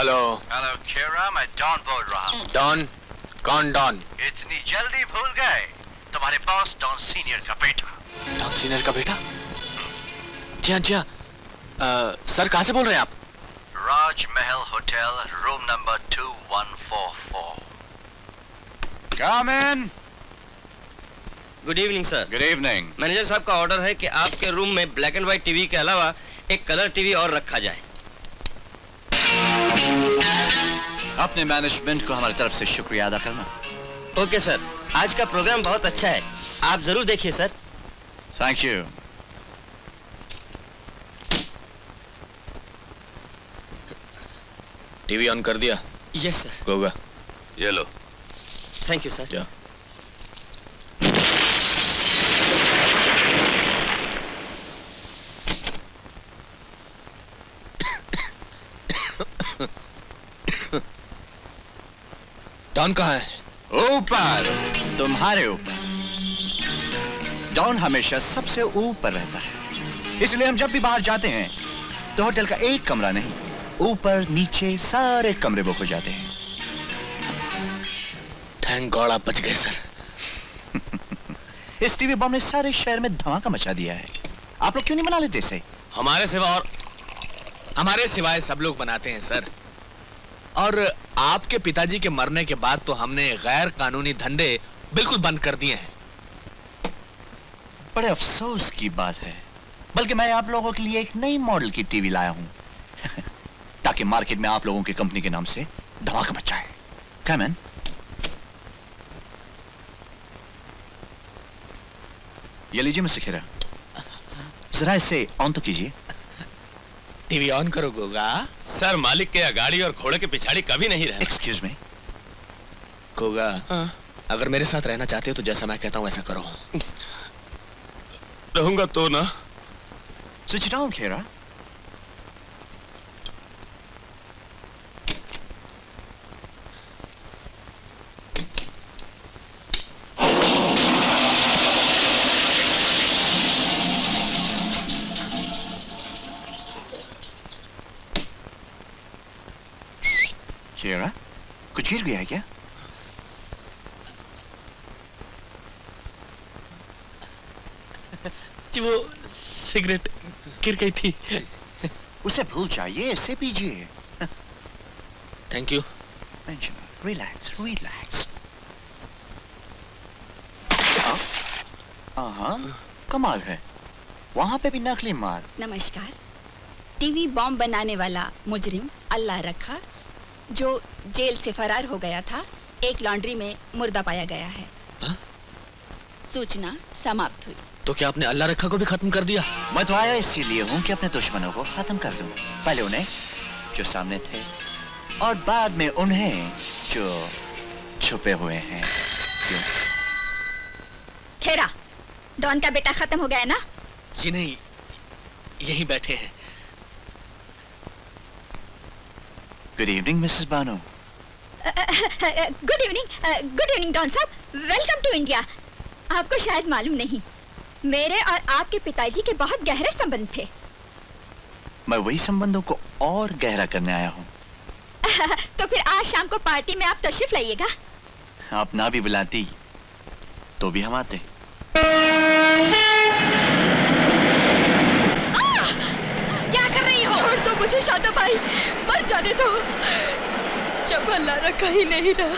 Hello hello खेरा, मैं don बोल रहा हूँ। डॉन? कौन डॉन? इतनी जल्दी भूल गए? तुम्हारे बॉस डॉन सीनियर का बेटा। डॉन सीनियर का बेटा? जी हाँ जी हाँ। सर कहाँ से बोल रहे हैं आप? Rajmahal hotel, room number 2144। Come in. Good evening sir. Good evening. Manager साहब का ऑर्डर है कि आपके रूम में ब्लैक एंड व्हाइट टीवी के अलावा एक कलर टीवी और रखा जाए। अपने मैनेजमेंट को हमारी तरफ से शुक्रिया अदा करना। ओके सर, आज का प्रोग्राम बहुत अच्छा है, आप जरूर देखिए sir. Thank you. TV on कर दिया? Yes sir. गोगा ये लो। Thank you sir. जा। डॉन कहाँ है? ऊपर, तुम्हारे ऊपर। डॉन हमेशा सबसे ऊपर रहता है, इसलिए हम जब भी बाहर जाते हैं तो होटल का एक कमरा नहीं, ऊपर नीचे सारे कमरे बुक हो जाते हैं। थैंक गॉड आप बच गए सर। इस टीवी बम ने सारे शहर में धमाका मचा दिया है। आप लोग क्यों नहीं बना लेते इसे? हमारे सिवाय सब लोग बनाते हैं सर। और आपके पिताजी के मरने के बाद तो हमने गैर कानूनी धंधे बिल्कुल बंद कर दिए हैं। बड़े अफसोस की बात है, बल्कि मैं आप लोगों के लिए एक नई मॉडल की टीवी लाया हूं ताकि मार्केट में आप लोगों की कंपनी के नाम से धमाका मचाए। कम इन। ये लीजिए मिस्टर खेरा, जरा इसे ऑन तो कीजिए। टीवी ऑन करो गोगा। सर मालिक के गाड़ी और घोड़े के पिछाड़ी कभी नहीं रहना। Excuse me. गोगा, अगर मेरे साथ रहना चाहते हो तो जैसा मैं कहता हूँ वैसा करो। रहूंगा तो ना। स्विच डाउन खेरा। खेरा, कुछ गिर गया है क्या? जी वो सिगरेट गिर गई थी। उसे भूल जाइए, इसे पीजिए। Thank you. Relax relax. हाँ, कमाल है, वहां पे भी नकली माल। नमस्कार। टीवी बॉम्ब बनाने वाला मुजरिम अल्लाह रखा जो जेल से फरार हो गया था, एक लॉन्ड्री में मुर्दा पाया गया है। हा? सूचना समाप्त हुई। तो क्या आपने अल्लाह रखा को भी खत्म कर दिया? मैं तो आया इसीलिए हूँ कि अपने दुश्मनों को खत्म कर दूं। पहले उन्हें जो सामने थे और बाद में उन्हें जो छुपे हुए हैं। क्यों? खेरा, डॉन का बेटा खत्म हो गया है ना? जी नहीं, यहीं बैठे हैं। Good evening Mrs Bano. Good evening Don साहब, वेलकम टू इंडिया। आपको शायद मालूम नहीं, मेरे और आपके पिताजी के बहुत गहरे संबंध थे। मैं वही संबंधों को और गहरा करने आया हूँ। तो फिर आज शाम को पार्टी में आप तशरीफ लाइएगा। आप ना भी बुलाती तो भी हम आते। क्या कर रही हो? छोड़ दो मुझे शादा भाई, मर जाने दो। जब अल्लाह रखा ही नहीं रहा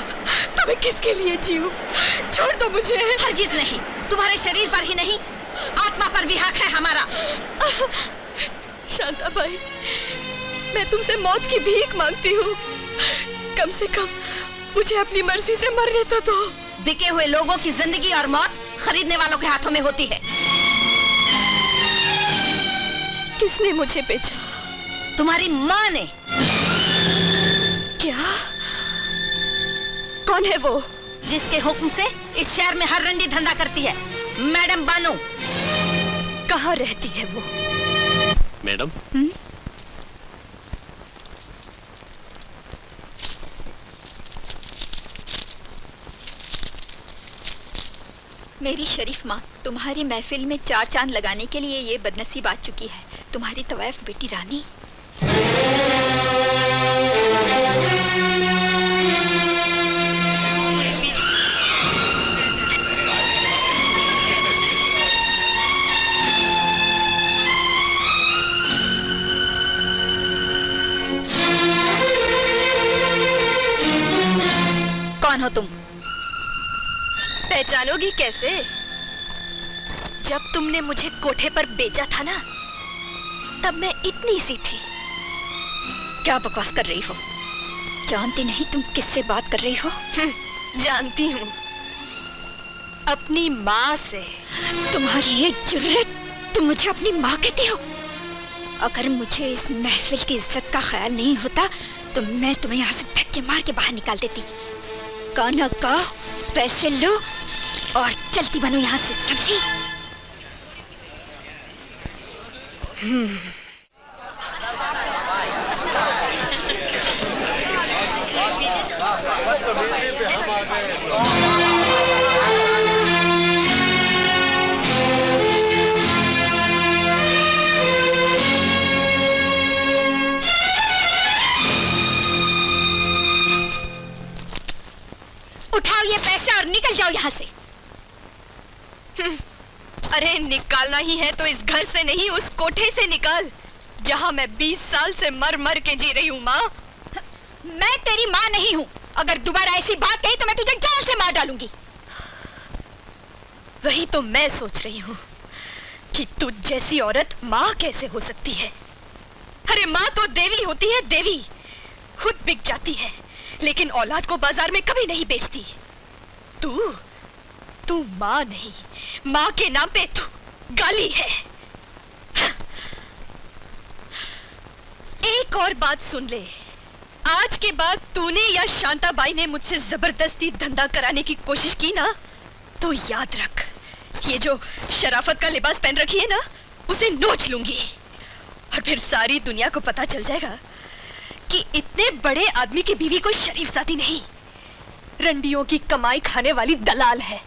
तो मैं किसके लिए जीऊं? छोड़ दो मुझे। हरगिज नहीं, तुम्हारे शरीर पर ही नहीं, आत्मा पर भी हक है हमारा। शांता भाई, मैं तुमसे मौत की भीख मांगती हूँ। कम से कम मुझे अपनी मर्जी से मरने तो दो। बिके हुए लोगों की जिंदगी और मौत खरीदने वालों के हाथों में होती है। किसने मुझे बेचा? तुम्हारी माँ ने। क्या? कौन है वो? जिसके हुक्म से इस शहर में हर रंडी धंधा करती है, मैडम बानो। कहाँ रहती है वो? मैडम, मेरी शरीफ माँ, तुम्हारी महफिल में 4 चांद लगाने के लिए ये बदनसीब आ चुकी है, तुम्हारी तवाइफ बेटी रानी। जानोगी कैसे? जब तुमने मुझे कोठे पर बेचा था ना, तब मैं इतनी सी थी। क्या बकवास कर रही हो? जानती नहीं तुम किससे बात कर रही हो? जानती हूँ, अपनी माँ से। तुम्हारी ये जुर्रत, तुम मुझे अपनी माँ कहती हो? अगर मुझे इस महफिल की इज्जत का ख्याल नहीं होता तो मैं तुम्हें यहाँ से धक्के मार के बाहर निकाल देती। गाना गाओ, पैसे लो और चलती बनो यहाँ से, समझी? उठाओ ये पैसे और निकल जाओ यहाँ से। अरे निकालना ही है तो इस घर से नहीं, उस कोठे से निकाल जहाँ मैं 20 साल से मर मर के जी रही हूँ। माँ, मैं तेरी माँ नहीं हूँ। अगर दोबारा ऐसी बात कही तो मैं तुझे जान से मार डालूंगी। वही तो मैं सोच रही हूँ कि तुझ जैसी औरत माँ कैसे हो सकती है। अरे माँ तो देवी होती है, देवी। खुद बिक जाती है लेकिन औलाद को बाजार में कभी नहीं बेचती। तू माँ नहीं, माँ के नाम पे तू गाली है। एक और बात सुन ले, आज के बाद तूने या शांताबाई ने मुझसे जबरदस्ती धंधा कराने की कोशिश की ना, तो याद रख, ये जो शराफत का लिबास पहन रखी है ना, उसे नोच लूंगी और फिर सारी दुनिया को पता चल जाएगा कि इतने बड़े आदमी की बीवी कोई शरीफजादी नहीं, रंडियों की कमाई खाने वाली दलाल है।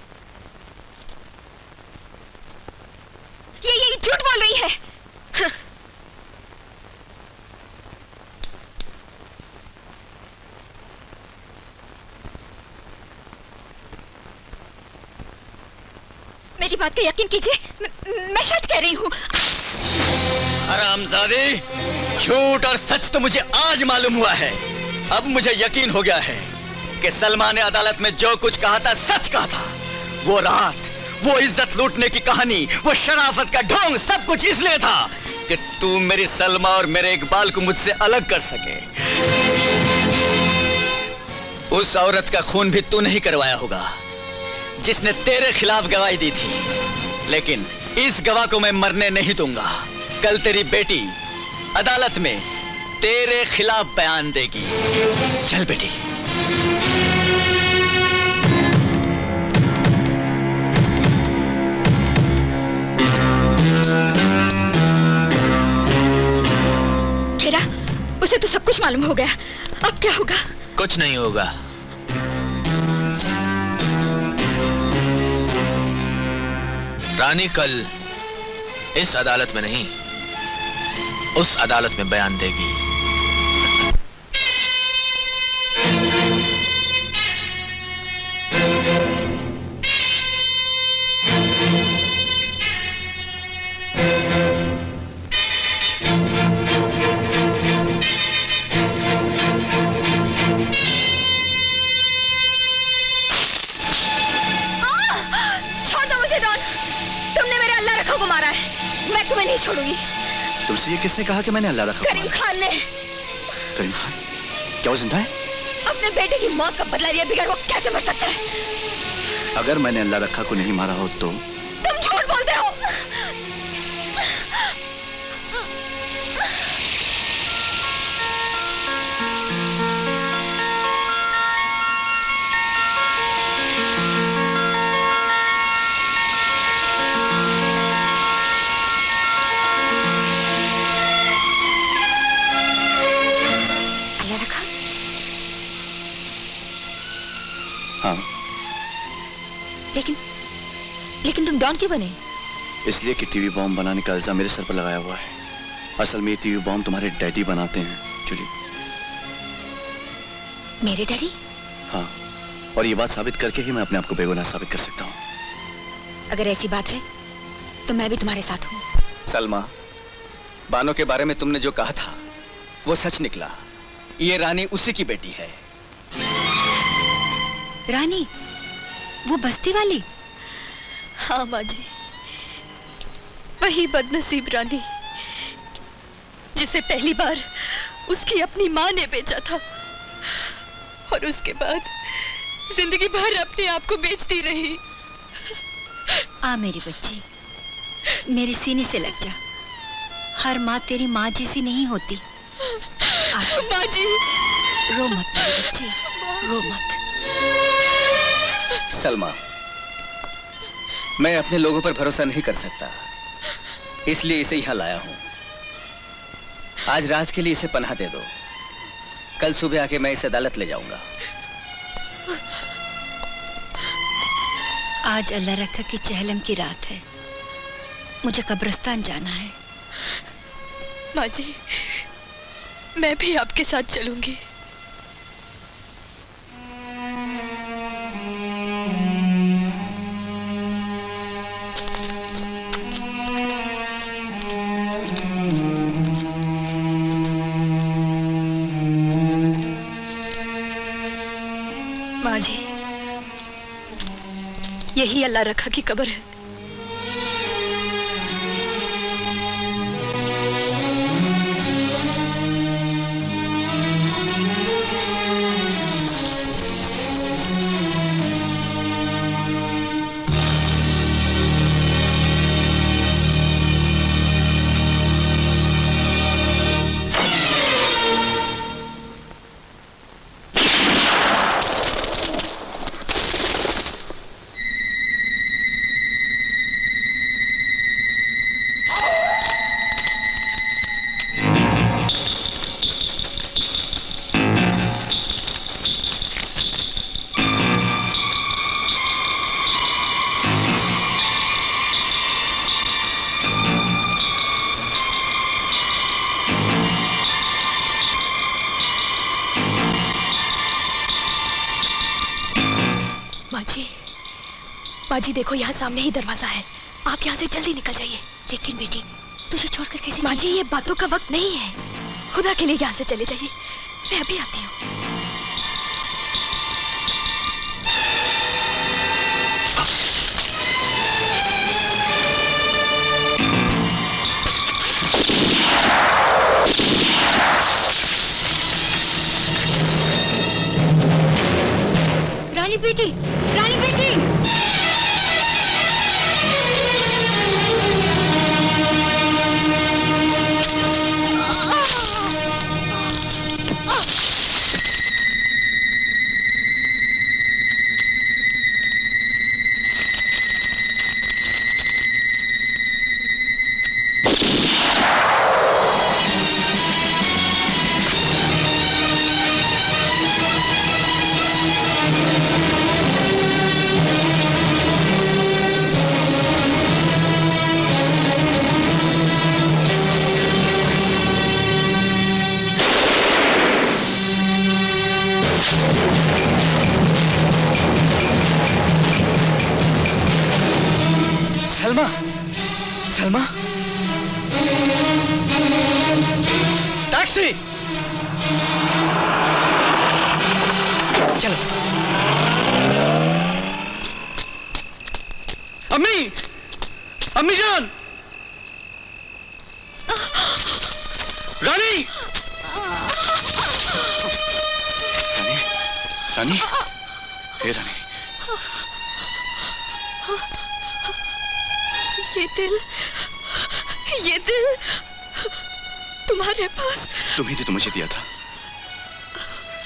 ये झूठ बोल रही है। हाँ। मेरी बात का यकीन कीजिए, मैं सच कह रही हूँ। हरामजादी, झूठ और सच तो मुझे आज मालूम हुआ है। अब मुझे यकीन हो गया है कि सलमा ने अदालत में जो कुछ कहा था सच कहा था। वो रात, वो इज्जत लूटने की कहानी, वो शराफत का ढोंग, सब कुछ इसलिए था कि तू मेरी सलमा और मेरे इकबाल को मुझसे अलग कर सके। उस औरत का खून भी तू नहीं करवाया होगा जिसने तेरे खिलाफ गवाही दी थी, लेकिन इस गवाह को मैं मरने नहीं दूंगा। कल तेरी बेटी अदालत में तेरे खिलाफ बयान देगी। चल बेटी। ठेरा, उसे तो सब कुछ मालूम हो गया, अब क्या होगा? कुछ नहीं होगा। रानी कल इस अदालत में नहीं, उस अदालत में बयान देगी। नहीं छोड़ूंगी। तुमसे ये किसने कहा कि मैंने अल्लाह रखा? करीम खान ने। करीम खान? क्या वो जिंदा है? अपने बेटे की मौत का बदला लिया बगैर वो कैसे मर सकता है? अगर मैंने अल्लाह रखा को नहीं मारा हो तो? तुम झूठ बोलते हो। लेकिन तुम डॉन क्यों बने? इसलिए कि टीवी बॉम्ब बनाने का इल्जाम मेरे सर पर लगाया हुआ है। असल में ये टीवी बॉम्ब तुम्हारे डैडी बनाते हैं, जूली। मेरे डैडी? हाँ, और ये बात साबित करके ही मैं अपने आप को बेगुनाह साबित कर सकता हूँ। अगर ऐसी बात है तो मैं भी तुम्हारे साथ हूँ। सलमा, बानो के बारे में तुमने जो कहा था वो सच निकला। ये रानी उसी की बेटी है। रानी? वो बस्ती वाली? हाँ माँ जी, वही बदनसीब रानी जिसे पहली बार उसकी अपनी माँ ने बेचा था और उसके बाद जिंदगी भर अपने आप को बेचती रही। आ मेरी बच्ची, मेरे सीने से लग जा। हर माँ तेरी माँ जैसी नहीं होती। माँ जी, रो मत मेरी बच्ची, रो मत। सलमा, मैं अपने लोगों पर भरोसा नहीं कर सकता, इसलिए इसे यहाँ लाया हूँ। आज रात के लिए इसे पनाह दे दो, कल सुबह आके मैं इसे अदालत ले जाऊंगा। आज अल्लाह रखा की चहलम की रात है, मुझे कब्रिस्तान जाना है। माँ जी, मैं भी आपके साथ चलूंगी। माँ जी, यही अल्लाह रखा की कब्र है। माँ जी देखो, यहाँ सामने ही दरवाजा है, आप यहाँ से जल्दी निकल जाइए। लेकिन बेटी, तुझे छोड़कर कैसे? माँ जी, ये बातों का वक्त नहीं है, खुदा के लिए यहाँ से चले जाइए, मैं अभी आती हूँ। रानी बेटी, रानी बेटी! सलमा, सलमा, टैक्सी! चलो। अम्मी, अम्मी जान, रानी, रानी, रानी, हे रानी, ये दिल तुम्हारे पास? तुम ही तो मुझे दिया था।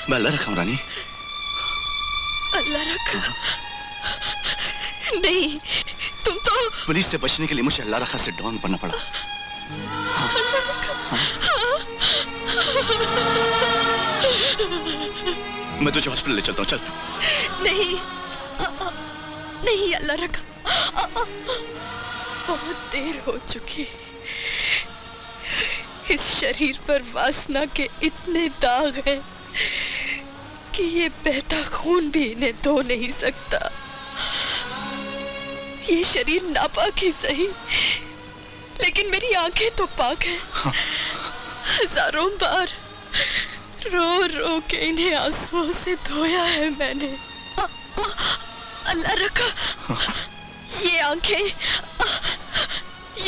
मैं अल्लाह रखा हूं रानी। अल्लाह रखा? नहीं, तुम तो पुलिस से बचने के लिए मुझे अल्लाह रखा से डॉन बनना पड़ा। मैं तुझे हॉस्पिटल ले चलता हूँ, चल। नहीं, नहीं अल्लाह रखा, बहुत देर हो चुकी। इस शरीर पर वासना के इतने दाग हैं कि ये बहता खून भी इन्हें धो नहीं सकता। ये शरीर नापाक ही सही, लेकिन मेरी आंखें तो पाक हैं। हजारों बार रो रो के इन्हें आंसुओं से धोया है मैंने। अल्लाह रखा, ये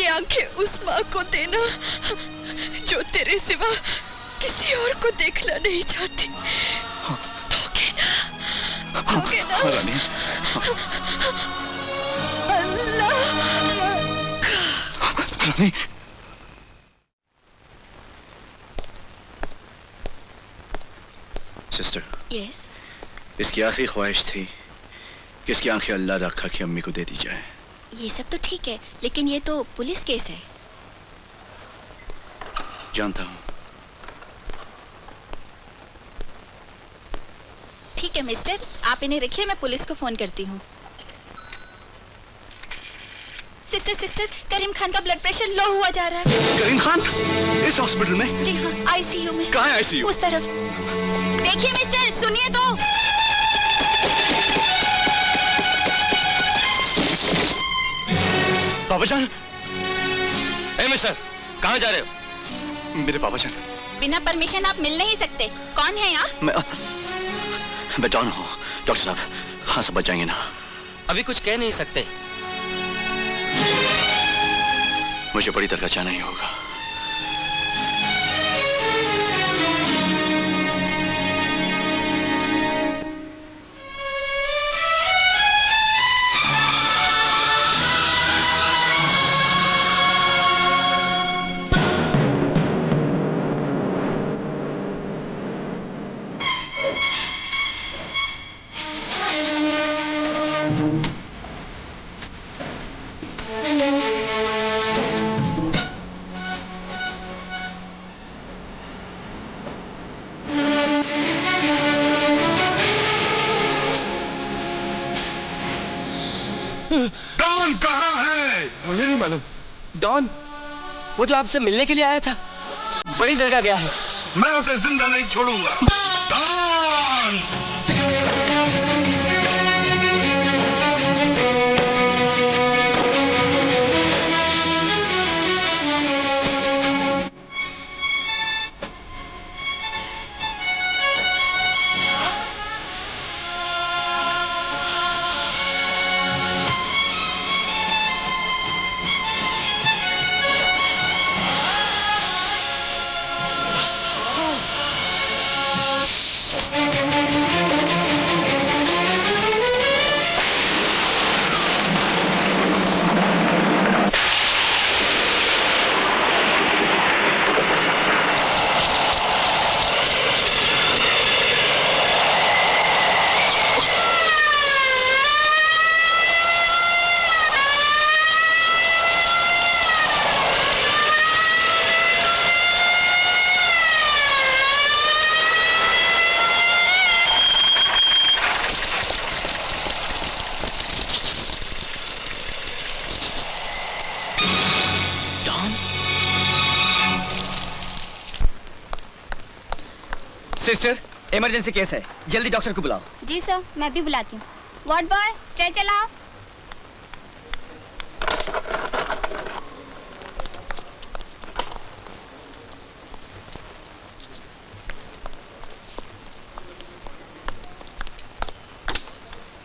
आंखें उस माँ को देना जो तेरे सिवा किसी और को देखना नहीं चाहती। दोगे ना? रानी, अल्लाह। रानी, सिस्टर, यस, इसकी आखिरी ख्वाहिश थी कि इसकी आंखें अल्लाह रखा कि अम्मी को दे दी जाए। ये सब तो ठीक है, लेकिन ये तो पुलिस केस है। जानता हूँ। ठीक है मिस्टर, आप इन्हें रखिए, मैं पुलिस को फोन करती हूँ। सिस्टर, करीम खान का ब्लड प्रेशर लो हुआ जा रहा है। करीम खान इस हॉस्पिटल में? जी हाँ, आईसीयू में। कहाँ है आईसीयू? उस तरफ। देखिए मिस्टर, सुनिए तो। बाबा जान। ए मिस्टर, कहाँ जा रहे हो? मेरे बाबा जान। बिना परमिशन आप मिल नहीं सकते। कौन है आप? मैं डॉन हूँ। डॉक्टर साहब, हाँ सब बच जाएंगे ना? अभी कुछ कह नहीं सकते। मुझे बड़ी तरह जाना ही होगा। डॉन कहाँ है? मुझे नहीं मालूम। डॉन, वो जो आपसे मिलने के लिए आया था, बड़ी डर का गया है। मैं उसे जिंदा नहीं छोड़ूंगा। डॉन! सिस्टर, इमरजेंसी केस है, जल्दी डॉक्टर को बुलाओ। जी सर, मैं भी बुलाती हूँ। वार्ड बॉय, स्ट्रेचर लाओ।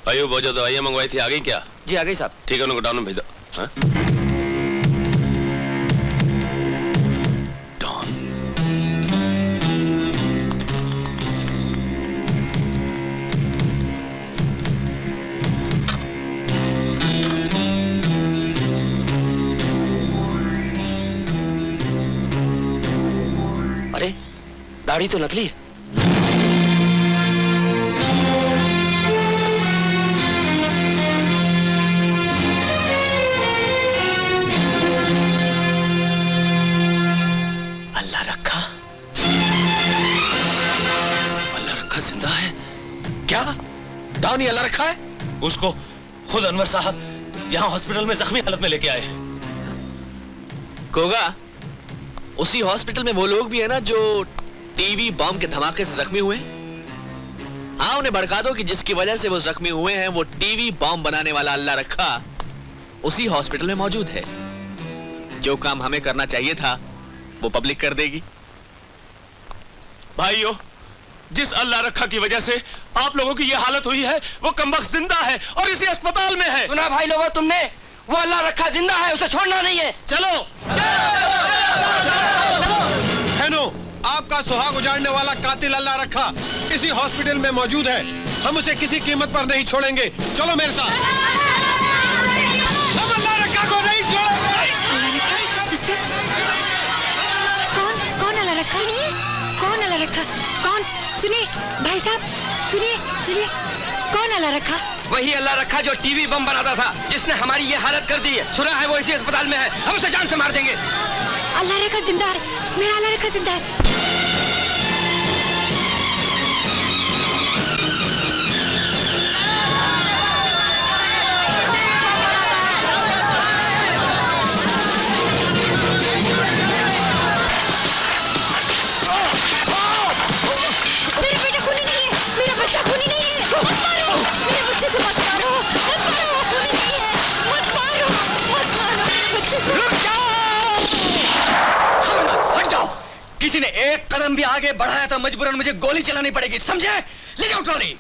अयो वो जो दवाइयाँ मंगवाई थी आ गई क्या? जी आ गई साहब। ठीक है, उनको टाउन में भेजो। हाँ? अरे दाढ़ी तो नकली है। अल्लाह रखा जिंदा है क्या? डॉन ही अल्लाह रखा है? उसको खुद अनवर साहब यहाँ हॉस्पिटल में जख्मी हालत में लेके आए हैं। कोगा, उसी हॉस्पिटल में वो लोग भी है ना जो टीवी बम के धमाके से जख्मी हुए? हाँ, उन्हें भड़का दो कि जिसकी वजह से वो जख्मी हुए हैं वो टीवी बम बनाने वाला अल्लाह रखा उसी हॉस्पिटल में मौजूद है। जो काम हमें करना चाहिए था वो पब्लिक कर देगी। भाइयों, जिस अल्लाह रखा की वजह से आप लोगों की ये हालत हुई है, वो कमबख्त जिंदा है और इसी अस्पताल में है। सुना भाई लोगों तुमने, वो अल्लाह रखा जिंदा है, उसे छोड़ना नहीं है। चलो हेनो, आपका सुहाग उजाड़ने वाला कातिल अल्लाह रखा इसी हॉस्पिटल में मौजूद है। हम उसे किसी कीमत पर नहीं छोड़ेंगे। चलो मेरे साथ। हम अल्लाह रखा को नहीं छोड़ेंगे। सिस्टर, कौन अल्लाह रखा? कौन अल्लाह रखा? कौन? सुनिए भाई साहब, सुनिए, कौन अल्लाह रखा? वही अल्लाह रखा जो टीवी बम बनाता था, जिसने हमारी ये हालत कर दी है। सुना है वो इसी अस्पताल में है, हम उसे जान से मार देंगे। अल्लाह रखा जिंदा है, मेरा अल्लाह रखा जिंदा है। मेरा बेटा खूनी नहीं है, मेरा बच्चा खूनी नहीं है। मत मारो, मेरे बच्चे को मत मारो, मत मारो, वो खूनी नहीं है। मत मारो बच्चे को। रुक जाओ! हट जाओ! किसी ने एक कदम भी आगे बढ़ाया तो मजबूरन मुझे गोली चलानी पड़ेगी, समझे? ले जाओ ट्रॉली।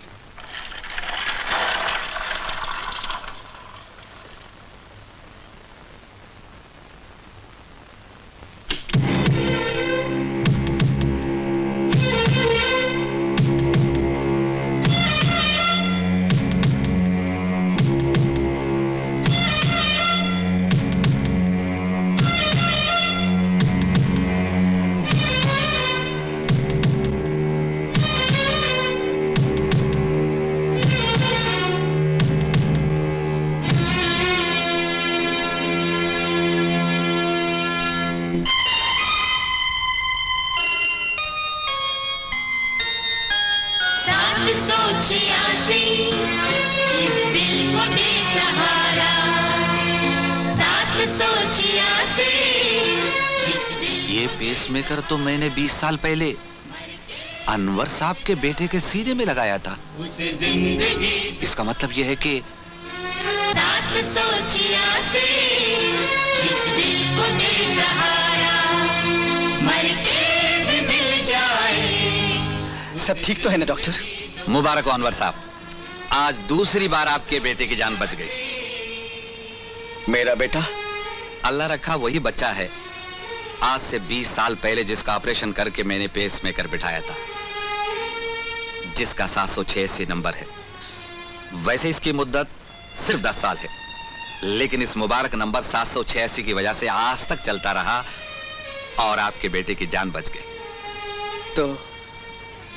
ये पेसमेकर तो मैंने 20 साल पहले अनवर साहब के बेटे के सीने में लगाया था। इसका मतलब यह है कि सब ठीक तो है ना डॉक्टर? मुबारक हो अनवर साहब, आज दूसरी बार आपके बेटे की जान बच गई। मेरा बेटा? अल्लाह रखा वही बच्चा है आज से 20 साल पहले जिसका ऑपरेशन करके मैंने पेसमेकर बिठाया था, जिसका 786 नंबर है। वैसे इसकी मुद्दत सिर्फ 10 साल है, लेकिन इस मुबारक नंबर 786 की वजह से आज तक चलता रहा और आपके बेटे की जान बच गई।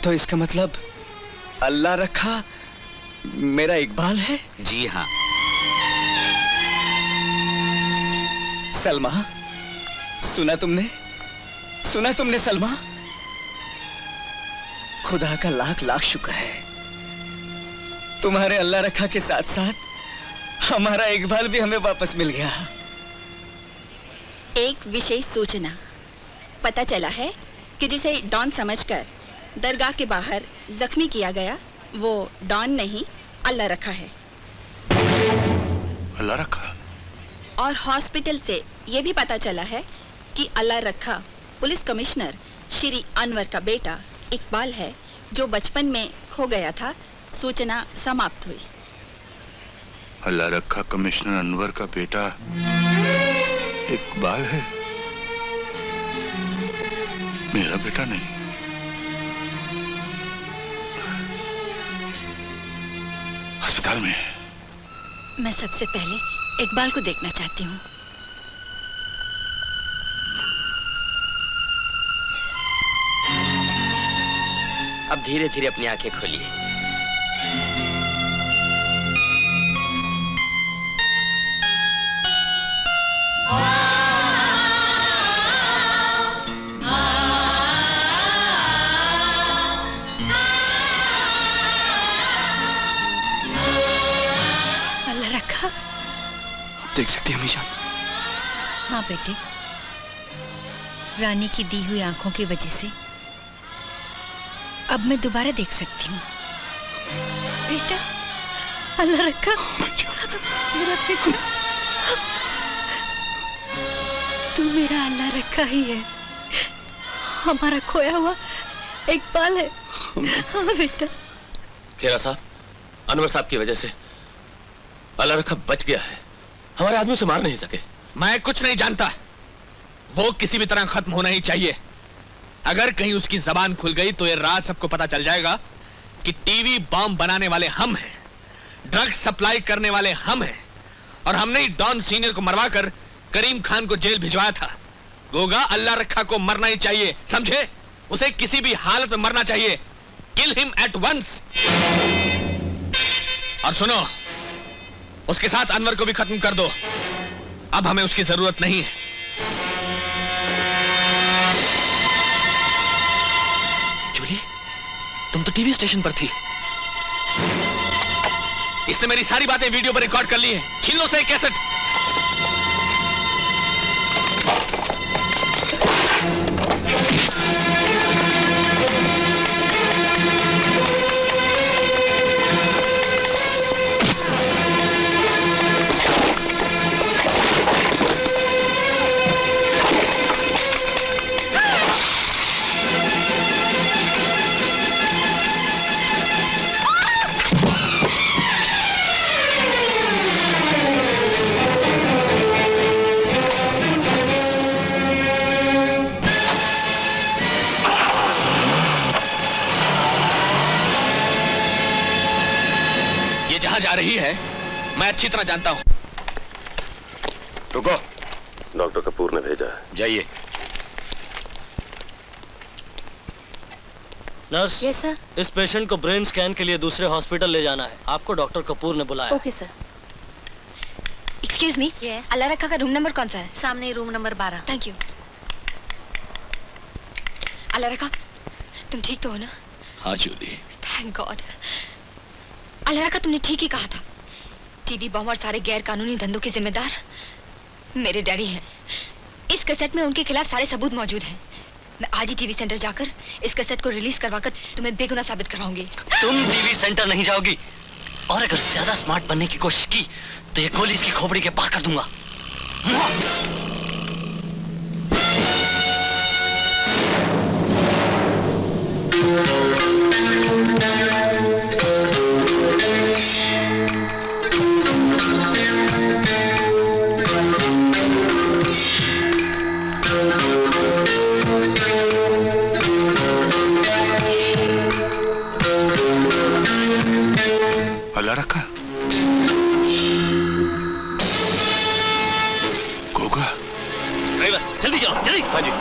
तो इसका मतलब अल्लाह रखा मेरा इकबाल है? जी हाँ। सलमा, सुना तुमने सलमा? खुदा का लाख लाख शुक्र है, तुम्हारे अल्लाह रखा के साथ साथ हमारा इकबाल भी हमें वापस मिल गया। एक विशेष सूचना पता चला है कि जिसे डॉन समझकर दरगाह के बाहर जख्मी किया गया, वो डॉन नहीं अल्लाह रखा है। अल्लाह रखा? और हॉस्पिटल से ये भी पता चला है कि अल्लाह रखा पुलिस कमिश्नर श्री अनवर का बेटा इकबाल है, जो बचपन में खो गया था। सूचना समाप्त हुई। अल्लाह रखा कमिश्नर अनवर का बेटा इकबाल है, मेरा बेटा नहीं। अस्पताल में है। मैं सबसे पहले इकबाल को देखना चाहती हूँ। अब धीरे धीरे अपनी आंखें खोलिए। अल्लाह रखा। देख सकती हमेशा? हाँ बेटे, रानी की दी हुई आंखों की वजह से अब मैं दोबारा देख सकती हूँ। बेटा, अल्लाह रखा मेरा बेटा, तू मेरा अल्लाह रखा ही है, हमारा खोया हुआ इकबाल है। हाँ बेटा। खेरा साहब, अनवर साहब की वजह से अल्लाह रखा बच गया है। हमारे आदमी से मार नहीं सके। मैं कुछ नहीं जानता, वो किसी भी तरह खत्म होना ही चाहिए। अगर कहीं उसकी जबान खुल गई तो ये राज सबको पता चल जाएगा कि टीवी बम बनाने वाले हम हैं, ड्रग्स सप्लाई करने वाले हम हैं, और हमने ही डॉन सीनियर को मरवा कर करीम खान को जेल भिजवाया था। गोगा, अल्लाह रखा को मरना ही चाहिए, समझे? उसे किसी भी हालत में मरना चाहिए। Kill him at once. और सुनो, उसके साथ अनवर को भी खत्म कर दो। अब हमें उसकी जरूरत नहीं है। जूली, तुम तो टीवी स्टेशन पर थी। इसने मेरी सारी बातें वीडियो पर रिकॉर्ड कर ली हैं। छीन लो से कैसेट। जा रही है मैं अच्छी तरह जानता हूं। रुको, डॉक्टर कपूर ने भेजा है। जाइए। Nurse, yes sir. इस पेशेंट को ब्रेन स्कैन के लिए दूसरे हॉस्पिटल ले जाना है। आपको डॉक्टर कपूर ने बुलाया। Okay sir. Excuse me, Allah Rakha का रूम नंबर कौन सा है? सामने room number 12। Thank you. Allah Rakha, तुम ठीक तो हो ना? हाँ जूली। Thank God. अल्लाह रखा, तुमने ठीक ही कहा था। टीवी बम और सारे गैर कानूनी धंधों के जिम्मेदार मेरे डैडी हैं। इस कैसेट में उनके खिलाफ सारे सबूत मौजूद हैं। मैं आज ही टीवी सेंटर जाकर इस कैसेट को रिलीज करवाकर तुम्हें बेगुनाह साबित कराऊंगी। तुम टीवी सेंटर नहीं जाओगी, और अगर ज्यादा स्मार्ट बनने की कोशिश की तो ये गोली इसकी खोपड़ी के पार कर दूंगा। अल्लाह रखा। गोगा, ड्राइवर जल्दी चलो, जल्दी। हाँ जी।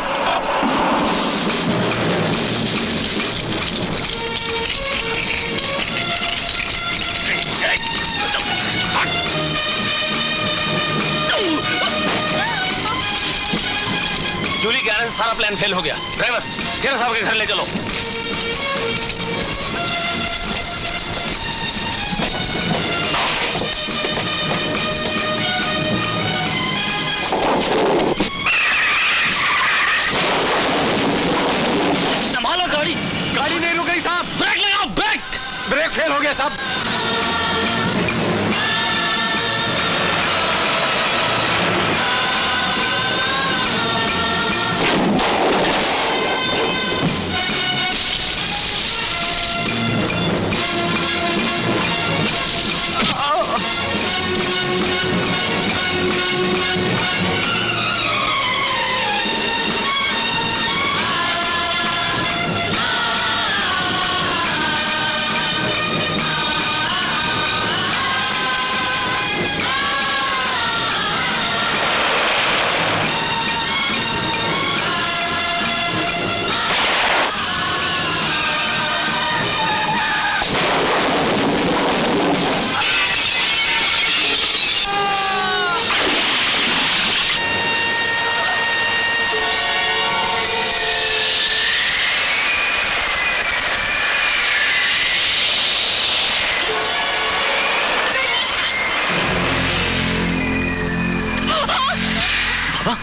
जूली के आने से सारा प्लान फेल हो गया। ड्राइवर, खेरा साहब के घर ले चलो। संभालो गाड़ी। गाड़ी नहीं रुक रही साहब। ब्रेक लगाओ, ब्रेक। ब्रेक फेल हो गया साहब।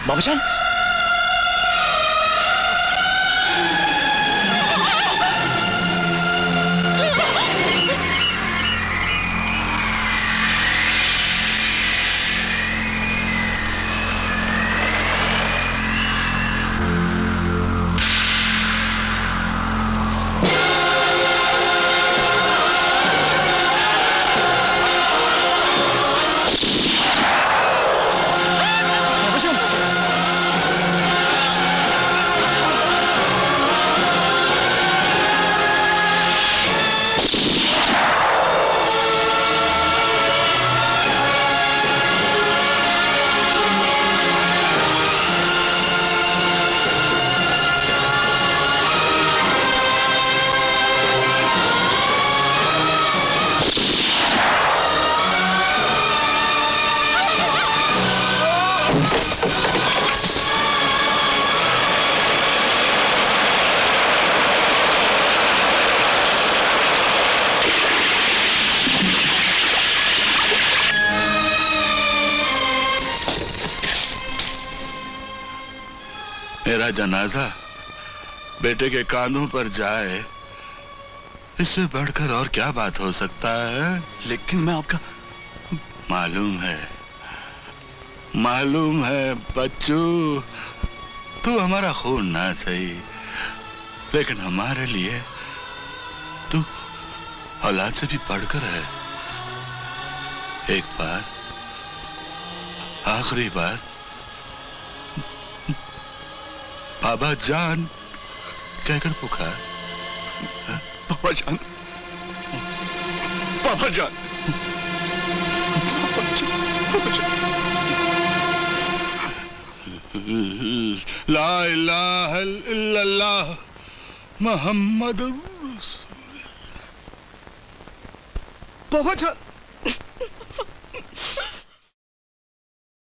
बाबूजान, मेरा जनाजा बेटे के कांधों पर जाए, इससे बढ़कर और क्या बात हो सकता है? लेकिन मैं आपका मालूम है बच्चू, तू हमारा खून ना सही, लेकिन हमारे लिए तू औलाद से भी बढ़कर है। एक बार, आखिरी बार बाबा जान कहकर पुकार। बाबा जान, बाबा जान, बाबा जान। ला इलाहा इल्लल्लाह मोहम्मद बाबा जान।